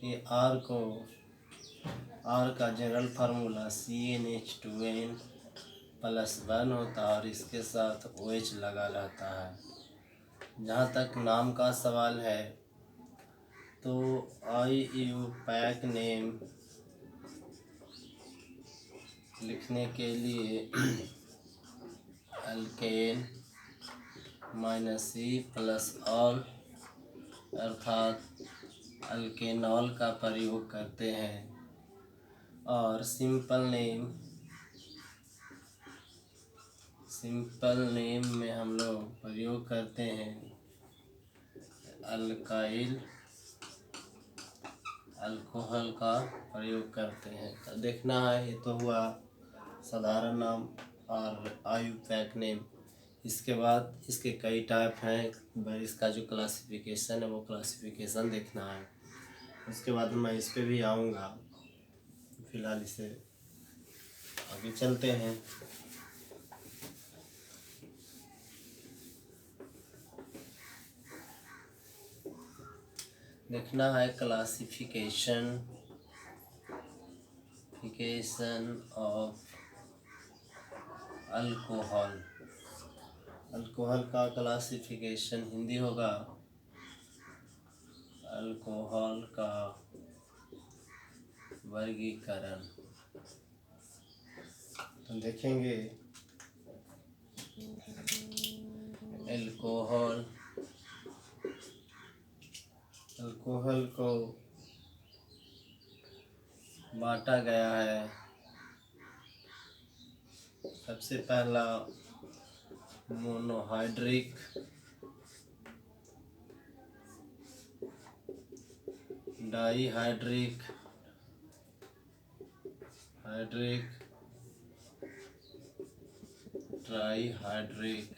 कि आर का general formula CnH2n+1 होता है और इसके साथ OH लगा रहता है। जहाँ तक नाम का सवाल है तो IUPAC नेम लिखने के लिए अल्केन -C+ऑल अर्थात अल्केनॉल का प्रयोग करते हैं और सिंपल नेम में हम लोग प्रयोग करते हैं अल्काइल अल्कोहल का प्रयोग करते हैं। तो देखना है, ये तो हुआ साधारण नाम और IUPAC नेम। इसके बाद इसके कई टाइप हैं, इसका जो क्लासिफिकेशन है वो क्लासिफिकेशन देखना है। उसके बाद मैं इस पे भी आऊँगा, फिलहाल इसे आगे चलते हैं। देखना है क्लासिफिकेशन ऑफ अल्कोहल। अल्कोहल का क्लासिफिकेशन हिंदी होगा अल्कोहल का वर्गीकरण। तो देखेंगे अल्कोहल को बांटा गया है। सबसे पहला monohydric, dihydric, trihydric,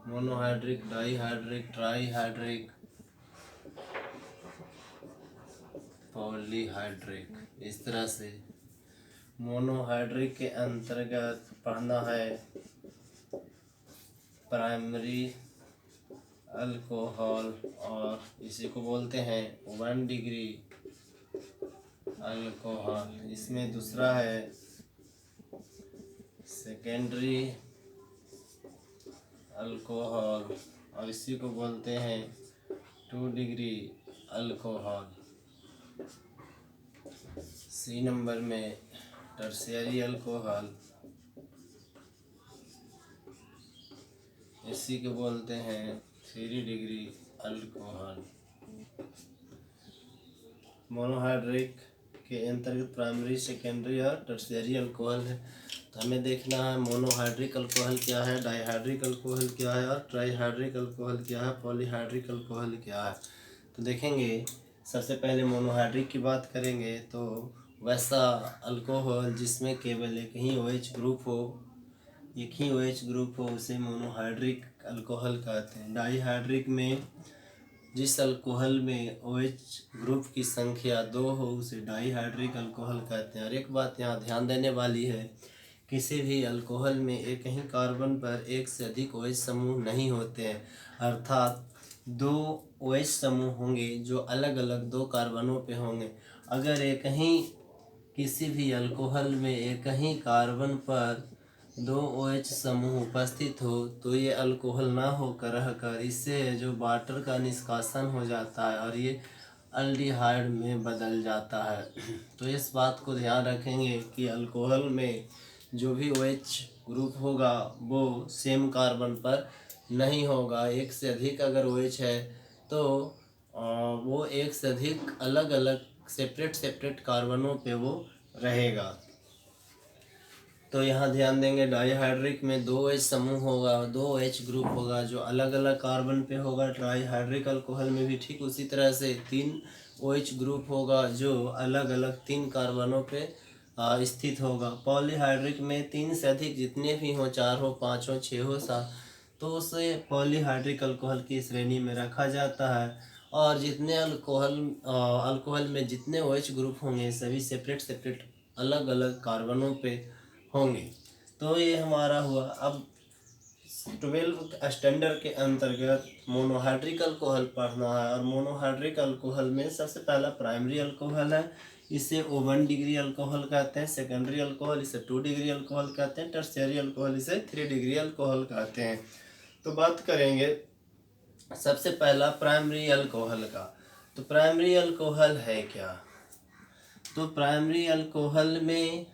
monohydric, dihydric, trihydric, polyhydric. इस तरह से मोनोहाइड्रिक के अंतर्गत पढ़ना है प्राइमरी अल्कोहल और इसी को बोलते हैं 1 डिग्री अल्कोहल। इसमें दूसरा है सेकेंडरी अल्कोहल और इसी को बोलते हैं 2 डिग्री अल्कोहल। C नंबर में टर्शियरी अल्कोहल, इसी को बोलते हैं 3 डिग्री अल्कोहल। मोनोहाइड्रिक के अंतर्गत प्राइमरी, सेकेंडरी और टर्शियरी अल्कोहल है। तो हमें देखना है मोनोहाइड्रिक अल्कोहल क्या है, डाईहाइड्रिक अल्कोहल क्या है और ट्राईहाइड्रिक अल्कोहल क्या है, पॉलीहाइड्रिक अल्कोहल क्या है। तो देखेंगे, सबसे पहले मोनोहाइड्रिक की बात करेंगे तो वैसा अल्कोहल जिसमें केवल एक ही OH ग्रुप हो उसे मोनोहाइड्रिक अल्कोहल कहते हैं। डाईहाइड्रिक में जिस अल्कोहल में OH ग्रुप की संख्या 2 हो उसे डाईहाइड्रिक अल्कोहल कहते हैं। और एक बात यहाँ ध्यान देने वाली है, किसी भी अल्कोहल में एक ही कार्बन पर एक से अधिक OH समूह नहीं होते हैं, अर्थात 2 OH समूह होंगे जो अलग अलग 2 कार्बनों पे होंगे। अगर किसी भी अल्कोहल में एक ही कार्बन पर 2 OH समूह उपस्थित हो तो ये अल्कोहल ना होकर रहकर इससे जो वाटर का निष्कासन हो जाता है और ये अल्डिहाइड में बदल जाता है। तो इस बात को ध्यान रखेंगे कि अल्कोहल में जो भी OH ग्रुप होगा वो सेम कार्बन पर नहीं होगा। एक से अधिक अगर OH है तो वो एक से अधिक अलग अलग सेपरेट कार्बनों पे वो रहेगा। तो यहाँ ध्यान देंगे, डाईहाइड्रिक में 2 OH समूह होगा, 2 OH ग्रुप होगा जो अलग अलग कार्बन पे होगा। ट्राईहाइड्रिक अल्कोहल में भी ठीक उसी तरह से 3 OH ग्रुप होगा जो अलग अलग 3 कार्बनों पे स्थित होगा। पॉलीहाइड्रिक में 3 से अधिक जितने भी हों, 4 हो, 5 हो, 6 हो, 7, तो उसे पॉलीहाइड्रिक अल्कोहल की श्रेणी में रखा जाता है। और जितने अल्कोहल में जितने OH ग्रुप होंगे सभी सेपरेट अलग अलग कार्बनों पे होंगे। तो ये हमारा हुआ। अब 12 स्टैंडर्ड के अंतर्गत मोनोहाइड्रिक अल्कोहल पढ़ना है। और मोनोहाइड्रिक अल्कोहल में सबसे पहला प्राइमरी अल्कोहल है, इसे O1 डिग्री अल्कोहल कहते हैं। सेकेंडरी अल्कोहल इसे 2 डिग्री अल्कोहल कहते हैं। टर्शियरी अल्कोहल इसे 3 डिग्री अल्कोहल कहते हैं। तो बात करेंगे सबसे पहला प्राइमरी अल्कोहल का। तो प्राइमरी अल्कोहल है क्या? तो प्राइमरी अल्कोहल में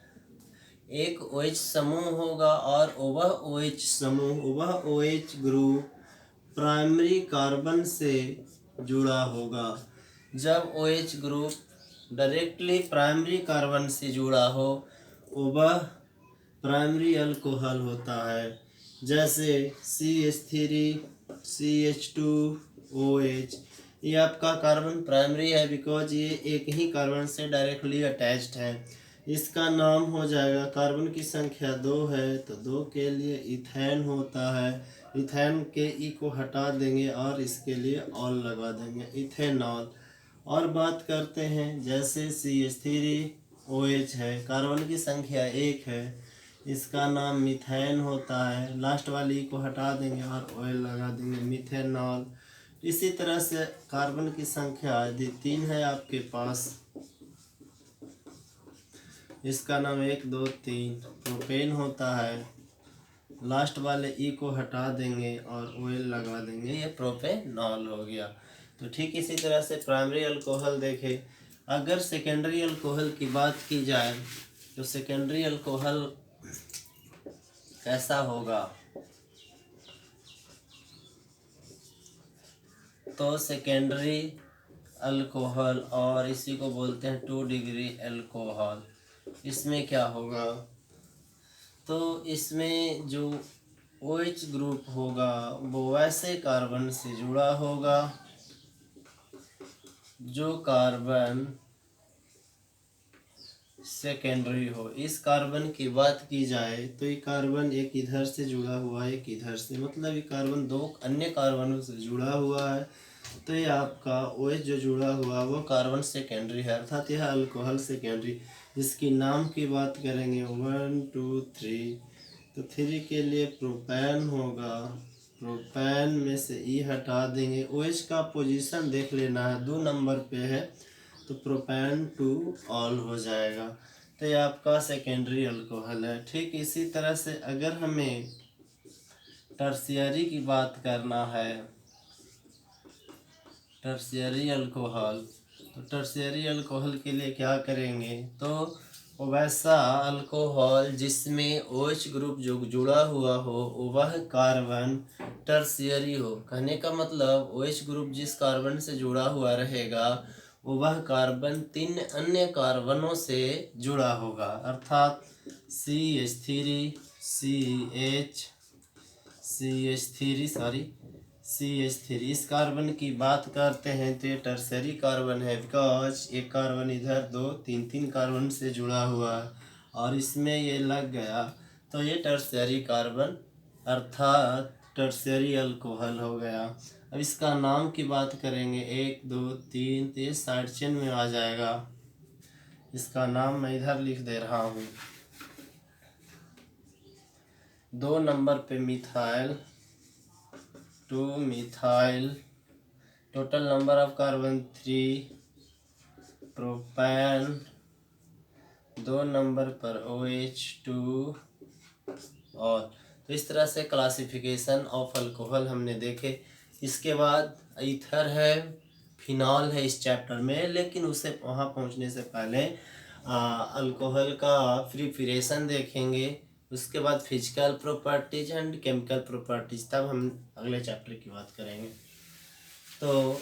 एक OH समूह होगा और वह OH ग्रुप प्राइमरी कार्बन से जुड़ा होगा। जब OH group directly primary carbon से जुड़ा हो वह प्राइमरी अल्कोहल होता है। जैसे CH3 CH2OH, ये आपका कार्बन प्राइमरी है बिकॉज ये एक ही कार्बन से डायरेक्टली अटैच्ड है। इसका नाम हो जाएगा, कार्बन की संख्या 2 है तो 2 के लिए इथेन होता है। इथेन के ई को हटा देंगे और इसके लिए ऑल लगा देंगे, इथेनॉल। और बात करते हैं जैसे CH3OH है, कार्बन की संख्या 1 है, इसका नाम मीथेन होता है। लास्ट वाली ई को हटा देंगे और ऑयल लगा देंगे, मिथेनॉल। इसी तरह से कार्बन की संख्या यदि 3 है आपके पास, इसका नाम 1 2 3 प्रोपेन होता है। लास्ट वाले ई को हटा देंगे और ऑयल लगा देंगे, ये प्रोपेनॉल हो गया। तो ठीक इसी तरह से प्राइमरी अल्कोहल देखें। अगर सेकेंडरी अल्कोहल की बात की जाए तो सेकेंडरी अल्कोहल कैसा होगा? तो सेकेंडरी अल्कोहल, और इसी को बोलते हैं 2 डिग्री अल्कोहल। इसमें क्या होगा? तो इसमें जो OH ग्रुप होगा वो वैसे कार्बन से जुड़ा होगा जो कार्बन सेकेंडरी हो। इस कार्बन की बात की जाए तो ये कार्बन एक इधर से जुड़ा हुआ है, एक इधर से, मतलब ये कार्बन 2 अन्य कार्बनों से जुड़ा हुआ है। तो ये आपका OH जो जुड़ा हुआ वो कार्बन सेकेंडरी है, अर्थात यह अल्कोहल सेकेंडरी। इसकी नाम की बात करेंगे 1 2 3, तो 3 के लिए प्रोपैन होगा। प्रोपैन में से ई हटा देंगे। OH का पोजीशन देख लेना है, 2 नंबर पे है, तो प्रोपैन 2 ऑल हो जाएगा। तो ये आपका सेकेंडरी अल्कोहल है। ठीक इसी तरह से अगर हमें टर्शियरी की बात करना है, टर्शियरी अल्कोहल, तो टर्शियरी अल्कोहल के लिए क्या करेंगे? तो वैसा अल्कोहल जिसमें OH ग्रुप जो जुड़ा हुआ हो वह कार्बन टर्शियरी हो। कहने का मतलब OH ग्रुप जिस कार्बन से जुड़ा हुआ रहेगा वह कार्बन 3 अन्य कार्बनों से जुड़ा होगा, अर्थात CH3 इस कार्बन की बात करते हैं तो ये टर्शियरी कार्बन है बिकॉज एक कार्बन इधर 2 3 कार्बन से जुड़ा हुआ है और इसमें ये लग गया, तो ये टर्शियरी कार्बन अर्थात टर्शियरी अल्कोहल हो गया। अब इसका नाम की बात करेंगे 1 2 3, तो ये साइड चेन में आ जाएगा। इसका नाम मैं इधर लिख दे रहा हूँ। 2 नंबर पे methyl, 2 methyl, total number of carbon 3, प्रोपैन, 2 number पर OH2 और। तो इस तरह से क्लासिफिकेशन ऑफ अल्कोहल हमने देखे। इसके बाद ईथर है, फिनॉल है इस चैप्टर में, लेकिन उसे वहाँ पहुँचने से पहले अल्कोहल का प्रिपरेशन देखेंगे। उसके बाद physical properties and chemical properties, तब हम अगले चैप्टर की बात करेंगे। तो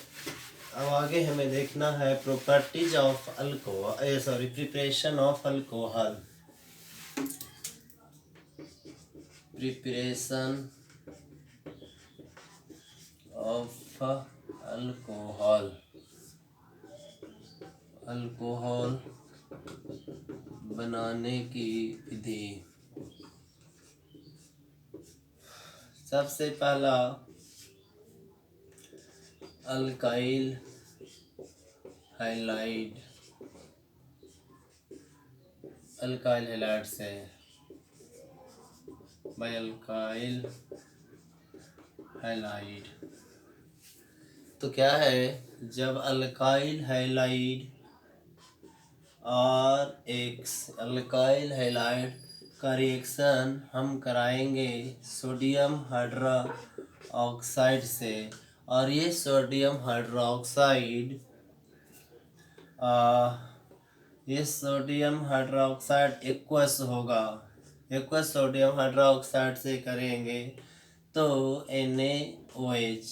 अब आगे हमें देखना है properties of alcohol, preparation of alcohol. Preparation of alcohol, alcohol बनाने की विधि। सबसे पहला अल्काइल हैलाइड, अल्काइल हैलाइड से बाय अल्काइल हैलाइड। तो क्या है, जब अल्काइल हैलाइड और अल्काइल हैलाइड का रिएक्शन हम कराएंगे सोडियम हाइड्रोक्साइड से, और ये सोडियम हाइड्रोक्साइड एक्वस होगा। एक्वस सोडियम हाइड्रोक्साइड से करेंगे तो NaOH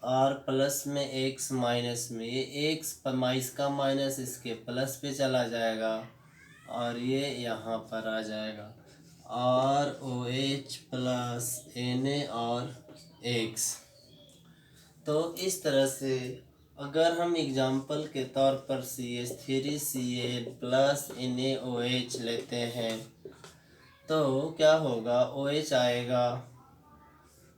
और प्लस में एक्स माइनस में, ये एक्स इसका माइनस इसके प्लस पे चला जाएगा और ये यहाँ पर आ जाएगा ROH प्लस Na और एक्स। तो इस तरह से अगर हम एग्जाम्पल के तौर पर CH3Cl प्लस NaOH लेते हैं तो क्या होगा, OH आएगा,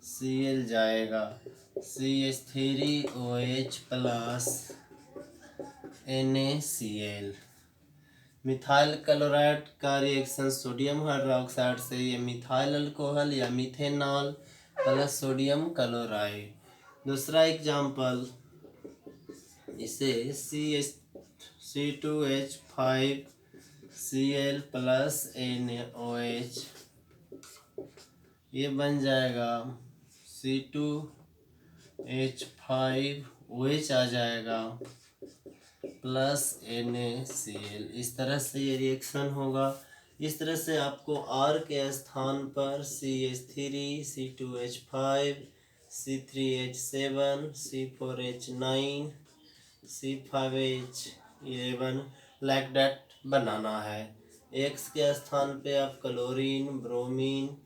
Cl जाएगा, CH3OH plus NaCl। Methyl chloride का रिएक्शन सोडियम हाइड्रोक्साइड से, ये मिथाइल अल्कोहल या मिथेनॉल प्लस सोडियम क्लोराइड। दूसरा एग्जाम्पल, इसे C2H5Cl प्लस NaOH, ये बन जाएगा C2H5OH आ जाएगा प्लस NaCl। इस तरह से ये रिएक्शन होगा। इस तरह से आपको R के स्थान पर CH3, C2H5, C3H7, C4H9, C5H11 like that बनाना है। X के स्थान पे आप क्लोरीन, ब्रोमीन,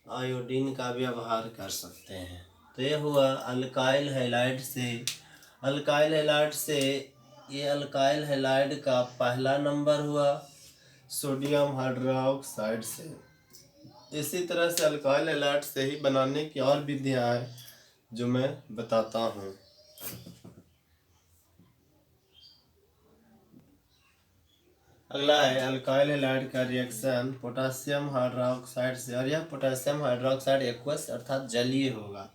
आयोडीन का व्यवहार कर सकते हैं। तो ये हुआ अल्काइल हैलाइड से। अल्काइल हैलाइड से, ये अल्काइल हैलाइड का पहला नंबर हुआ सोडियम हाइड्रोक्साइड से। इसी तरह से अल्काइल हैलाइड से ही बनाने की और विधियाँ हैं जो मैं बताता हूँ। अगला है अल्काइल हैलाइड का रिएक्शन पोटेशियम हाइड्रोक्साइड से, और यह पोटेशियम हाइड्रोक्साइड एक्वस अर्थात जलीय होगा।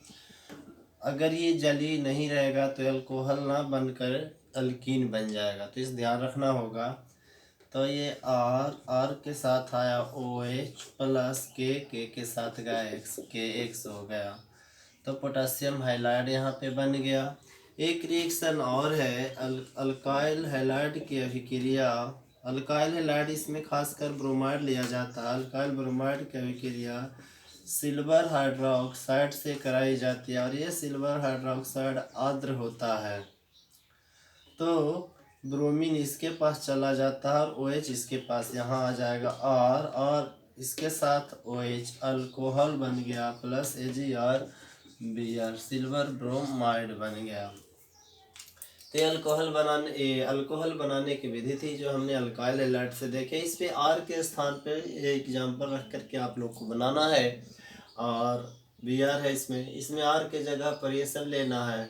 अगर ये जलीय नहीं रहेगा तो अल्कोहल ना बनकर अल्कीन बन जाएगा, तो इस ध्यान रखना होगा। तो ये R के साथ आया OH प्लस K के साथ गया X, KX हो गया, तो पोटेशियम हैलाइड यहाँ पे बन गया। एक रिएक्शन और है अल्काइल हैलाइड की अभिक्रिया। अल्काइल हैलाइड, इसमें खासकर ब्रोमाइड लिया जाता है। अल्काइल ब्रोमाइड की अभिक्रिया सिल्वर हाइड्रोक्साइड से कराई जाती है, और ये सिल्वर हाइड्रोक्साइड आर्द्र होता है। तो ब्रोमीन इसके पास चला जाता है और OH इसके पास यहाँ आ जाएगा R, और इसके साथ OH अल्कोहल बन गया प्लस AgRBr, सिल्वर ब्रोमाइड बन गया। तो अल्कोहल बनाने की विधि थी जो हमने अल्काइल हैलाइड से देखे। इस पे R के स्थान पे एग्जाम्पल रख करके आप लोग को बनाना है, और Br है इसमें R के जगह पर ये सब लेना है,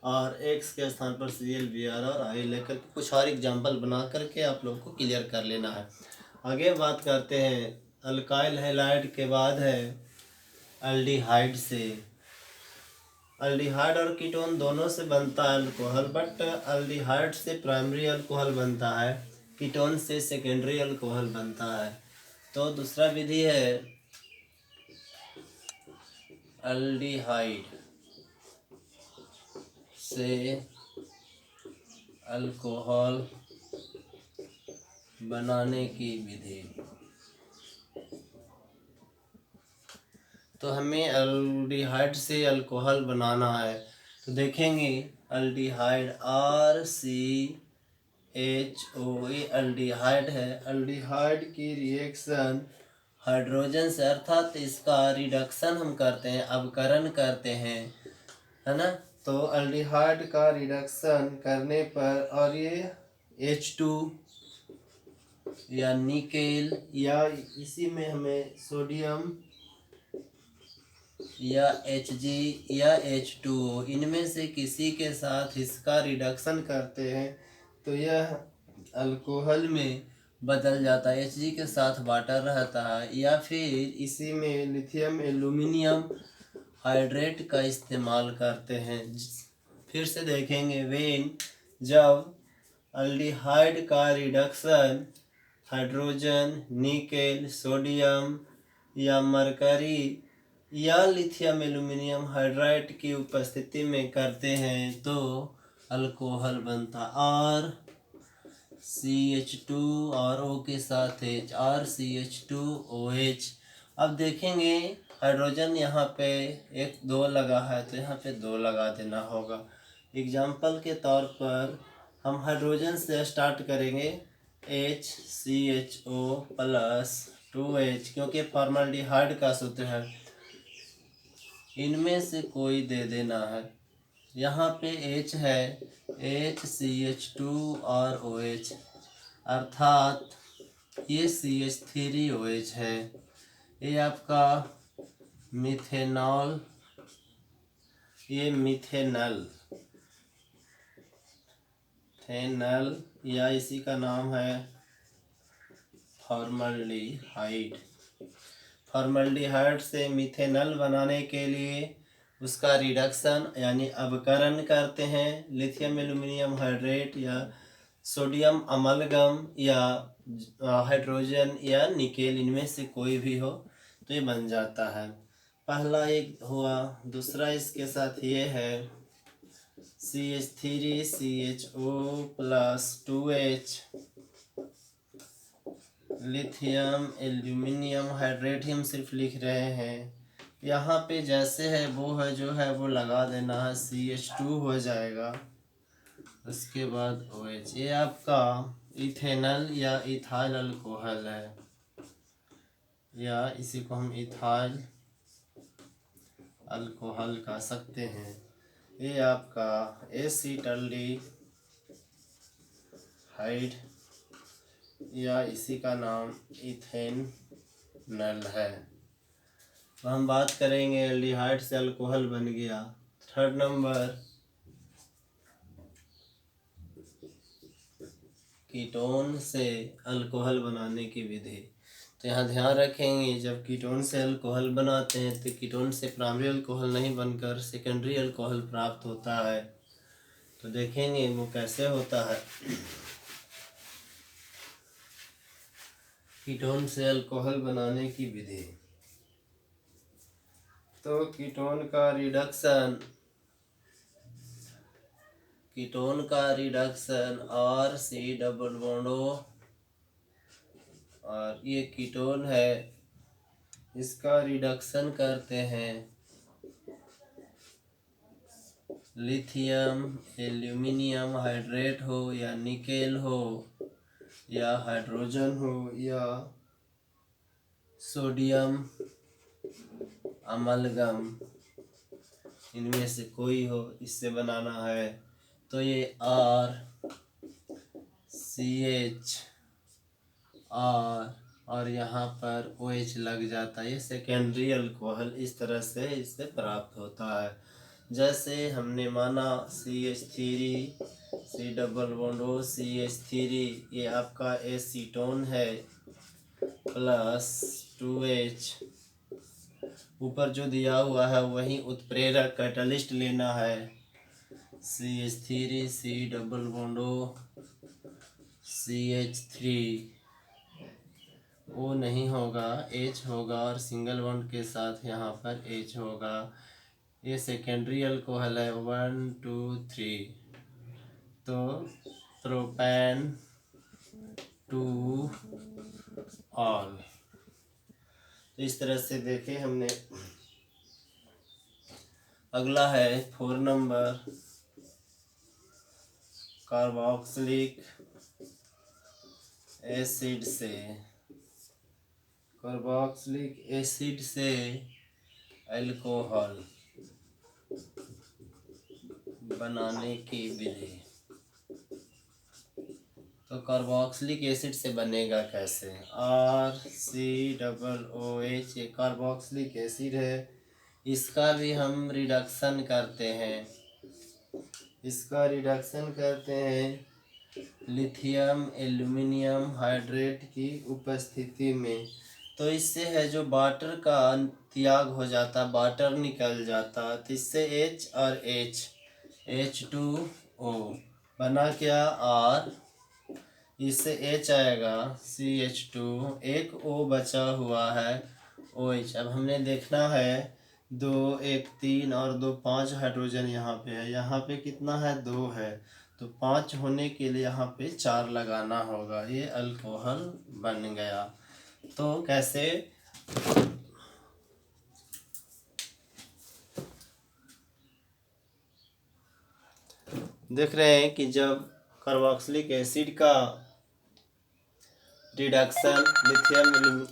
और X के स्थान पर Cl Br और I लेकर कुछ और एग्जाम्पल बना करके आप लोग को क्लियर कर लेना है। आगे बात करते हैं अल्काइल हैलाइड के बाद है अल्डिहाइड से। अल्डिहाइड और कीटोन दोनों से बनता है अल्कोहल, बट अल्डिहाइड से प्राइमरी अल्कोहल बनता है, कीटोन से सेकेंडरी अल्कोहल बनता है। तो दूसरा विधि है अल्डिहाइड से अल्कोहल बनाने की विधि। तो हमें अल्डिहाइड से अल्कोहल बनाना है, तो देखेंगे अल्डिहाइड RCHO, ये अल्डिहाइड है। अल्डिहाइड की रिएक्शन हाइड्रोजन से, अर्थात इसका रिडक्शन हम करते हैं, अवकरण करते हैं, है ना। तो अल्डिहाइड का रिडक्शन करने पर, और ये H2 या निकेल या इसी में हमें सोडियम या Hg या H2O, इनमें से किसी के साथ इसका रिडक्शन करते हैं तो यह अल्कोहल में बदल जाता है। Hg के साथ वाटर रहता है, या फिर इसी में लिथियम एल्यूमिनियम हाइड्रेट का इस्तेमाल करते हैं। फिर से देखेंगे, वेन जब अल्डिहाइड का रिडक्शन हाइड्रोजन, निकेल, सोडियम या मरकरी या लिथियम एल्यूमिनियम हाइड्राइड की उपस्थिति में करते हैं तो अल्कोहल बनता। और CH2 और O के साथ H, RCH2OH। अब देखेंगे हाइड्रोजन यहाँ पे 1 2 लगा है तो यहाँ पे 2 लगा देना होगा। एग्जाम्पल के तौर पर हम हाइड्रोजन से स्टार्ट करेंगे, HCHO प्लस 2H, क्योंकि फॉर्मल्डिहाइड का सूत्र है, इनमें से कोई दे देना है। यहाँ पे H है, HCH2 और OH, अर्थात ये CH3OH है। ये आपका मिथेनॉल, ये मिथेनल या इसी का नाम है फॉर्मल्डिहाइड। फॉर्मल्डिहाइड से मिथेनल बनाने के लिए उसका रिडक्शन यानी अवकरण करते हैं। लिथियम एल्यूमिनियम हाइड्रेट या सोडियम अमलगम या हाइड्रोजन या निकेल, इनमें से कोई भी हो तो ये बन जाता है। पहला एक हुआ। दूसरा इसके साथ ये है CH3CHO plus 2H, lithium aluminium hydrate ही हम सिर्फ लिख रहे हैं। यहाँ पे जैसे है वो है, जो है वो लगा देना है, CH2 हो जाएगा, उसके बाद OH। ये आपका इथेनल या इथाइल अल्कोहल है, या इसी को हम इथाइल अल्कोहल कह सकते हैं। ये आपका एसीटल्डिहाइड या इसी का नाम इथेनल है। तो हम बात करेंगे एल्डिहाइड से अल्कोहल बन गया। थर्ड नंबर, कीटोन से अल्कोहल बनाने की विधि। तो यहाँ ध्यान रखेंगे, जब कीटोन से अल्कोहल बनाते हैं तो कीटोन से प्राइमरी अल्कोहल नहीं बनकर सेकेंडरी अल्कोहल प्राप्त होता है। तो देखेंगे वो कैसे होता है। कीटोन से अल्कोहल बनाने की विधि। तो कीटोन का reduction RC double bond O, और ये कीटोन है, इसका रिडक्शन करते हैं लिथियम एल्यूमिनियम हाइड्रेट हो या निकेल हो या हाइड्रोजन हो या सोडियम अमलगम, इनमें से कोई हो, इससे बनाना है। तो ये RCH और यहाँ पर OH लग जाता है। ये सेकेंडरी अल्कोहल इस तरह से इससे प्राप्त होता है। जैसे हमने माना CH3 C double bond O CH3, ये आपका एसीटोन है प्लस 2H, ऊपर जो दिया हुआ है वही उत्प्रेरक कैटलिस्ट लेना है। CH3 C double bond O CH3, O नहीं होगा, H होगा, और सिंगल बॉन्ड के साथ यहाँ पर H होगा। ये सेकेंडरी अल्कोहल है 1 2 3। तो प्रोपेन टू ऑल। तो इस तरह से देखें हमने। अगला है 4 नंबर, कार्बोक्सिलिक एसिड से अल्कोहल बनाने की विधि। तो कार्बोक्सिलिक एसिड से बनेगा कैसे? RCOOH, ये कार्बोक्सिलिक एसिड है, इसका भी हम रिडक्शन करते हैं। लिथियम एल्यूमिनियम हाइड्रेट की उपस्थिति में। तो इससे है जो वाटर का त्याग हो जाता, वाटर निकल जाता, तो इससे H और H2O बना क्या R, इससे H आएगा CH2, एक O बचा हुआ है OH। अब हमने देखना है 2 1 3 और 2 5 हाइड्रोजन यहाँ पे है, यहाँ पे कितना है 2 है, तो 5 होने के लिए यहाँ पे 4 लगाना होगा, ये अल्कोहल बन गया। तो कैसे, देख रहे हैं कि जब कार्बोक्सिलिक एसिड का रिडक्शन लिथियम